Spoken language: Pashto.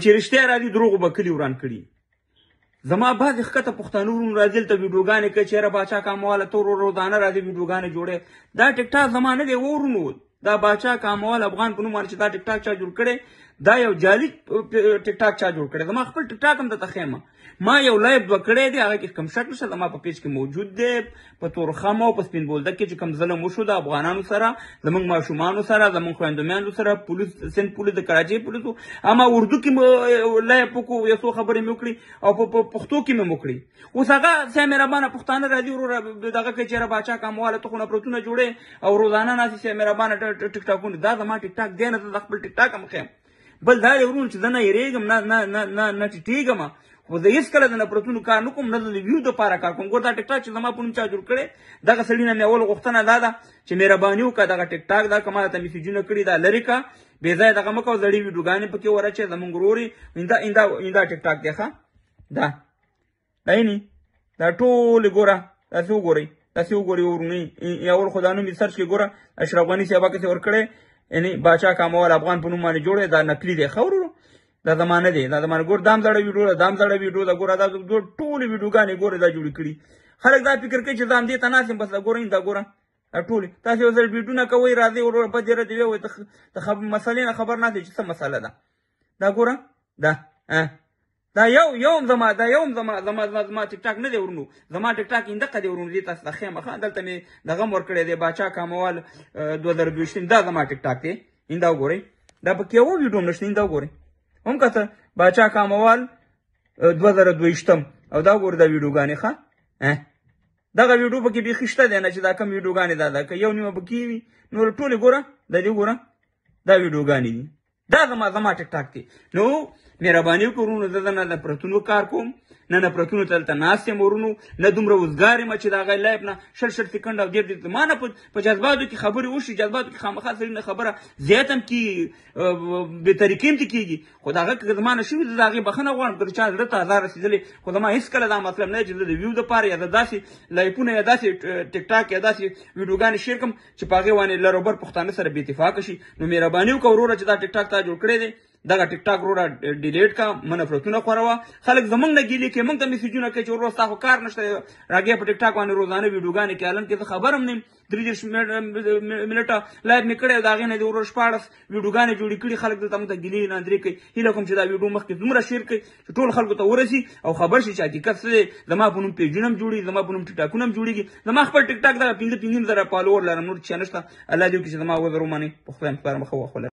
چې رښتیا راځي دروغ به کلي وران کړي. زما بعضې ښکته پښتانه ورونو راځي دلته ویډیوګانې کوي چې یاره باچا کامواله ته روزانه راځي ویډیوګانې جوړوي. دا ټیک ټاک زما نه دی ورونو، دا باچا کاموال افغان په نوم باندې چې دا ټیک ټاک چا جوړ کړی، دا یو جعلي ټیک ټاک چا جوړ کړی. زما خپل ټیک ټاک هم درته ښیم، ما یو لایف دوه کړی دی، هغه کې کوم شک نشته، زما په پیج کې موجود دی. په تورخم او په سپین بولدک کې چې کوم ظلم وشو د افغانانو سره، زموږ ماشومانو سره، زموږ خویندو سره، پولیس سند پولیس د کراچۍ پولیسو، اما اردو کې مو لایف وکړو، یو څو خبرې مې وکړې او په پښتو کې مې وکړې. اوس هغه سیا مهربانه پښتانه راځي وروره دغه کوي چې یاره باچا کامواله ته خو نفرتونه جوړې او روزانه ناستې سیا مهربانه ټیک ټاکونه. دا زما ټیک ټاک دی نه، زه د خپل ټیک ټاک هم ښیم. بل دا دی ورونو چې زه نه یېرېږم نه ټیټېږم، خو زه هېڅکله د نفرتونو کار نه کوم، نه د ویو دپاره کار کوم. ګوره دا ټیک ټاک چې زما په نوم چا جوړ کړی، دغه سړي نه مې اول غوښتنه دا ده چې مهرباني وکړه دغه ټیک ټاک دا که ما درته میسیجونه کړي دا لرې کړه، بې ځایه دغه مه کوه، زړې ویډیوګانې پکې ورچې زموږ ورور یې دا ټیک ټاک دی ښه. دا یعنې دا ټولې ګوره داسې وګورئ ورونی، اول خو دا نوم یې سرچ کړئ، ګوره اشرف غني صاحب هسې ورکړی، یعنې باچا کاموال افغان په نوم باندې جوړ دی. دا نقلي دی ښه ورونو، دا زما نه دی، دا زما نه. ګوره دا هم زړه ویډیو ده، دا هم زړه ویډیو ده. ګوره دا ټولې ویډیوګانې ګوره دا جوړې کړي. خلک دا فکر کوي چې زه همدې ته ناست یم، بس دا ګورئ دا ګوره دا ټولې تاسې یو ځل ویډیونه کوئ، راځئ وروره په دې ردې وایئ د مسلې نه خبر ناست یې چې څه مسله ده. دا ګوره دا یو هم زما ټیک ټاک نه دی ورونو، زما ټیک ټاک اندقه دی ورونو. دې تاسو ته ښیم ښه، دلته مې دغه هم ورکړی دی باچا کاموال 2022، دا زما ټیک ټاک دی. دا وګورئ، دا پکې یو ویډیو هم نشته. دا وګورئ هم کته باچا کاموال 2022 او دا وګورئ دا ویډیوګانې ښه. دغه ویډیو پکې بیخي شته دی نه چې دا کوم ویډیوګانې دا که یو نیمه پکې وي، نور ټولې ګوره دا دې وګوره دا ویډیوګانې دي. دا زما ټیک ټاک دی. نو مهرباني وکړئ ورونو، زه نه نفرتونو کار کوم، نه نفرتونو ته دلته ناست یم ورونو، نه دومره وزګار یم چې د هغه لایف نه شل سکنډ او ډېر ما نه په جذباتو کې خبرې وشي، جذباتو کې خامخا سړي نه خبره زیات هم کېږي، بې طریقې هم کېږي، خو د هغه که زما نه شوي زه د هغې بښنه غواړم که د چا زړه ته ازار رسېدلی. خو زما هېڅکله دا مطلب نه دی چې زه د ویو دپاره یا د داسې لایفونه یا داسې ټیک ټاک یا داسې ویډیوګانې شیر کړم چې په هغې باندې لر او بر پښتانه سره بې اتفاقه شي. نو مهرباني وکړه وروره چې دا ټیک ټاک تا جوړ کړی دی، دغه ټیک ټاک وروره ډیلیټ کا، مه نفرتونه خوروه. خلک زموږ نه ګیلې کوي، موږ ته میسیجونه کوي چې وروره ستا خو کار نشته، راګې په ټیک ټاک باندې روزانه ویډیوګانې کوي. حالانکې زه خبر هم نه یم، 33 منټه لایف مې کړی، د هغې نه دې وروره 14 ویډیوګانې جوړې کړي. خلک دلته موږ ته ګیلې ناندرې کوي. هیله کوم چې دا ویډیو مخکې دومره شیر کړئ چې ټول خلکو ته ورسي او خبر شي چې حقیقت څه دی. زما په نوم پیجونه هم جوړېږي، زما په نوم ټیک ټاکونه هم جوړېږي. زما خپل ټیک ټاک دغه 5 زره فالوور لرم، نور چا نشته. الله دې وکړي چې زما وزر ومنئ. په خدای مو سپارم، ښه وخت ولرئ.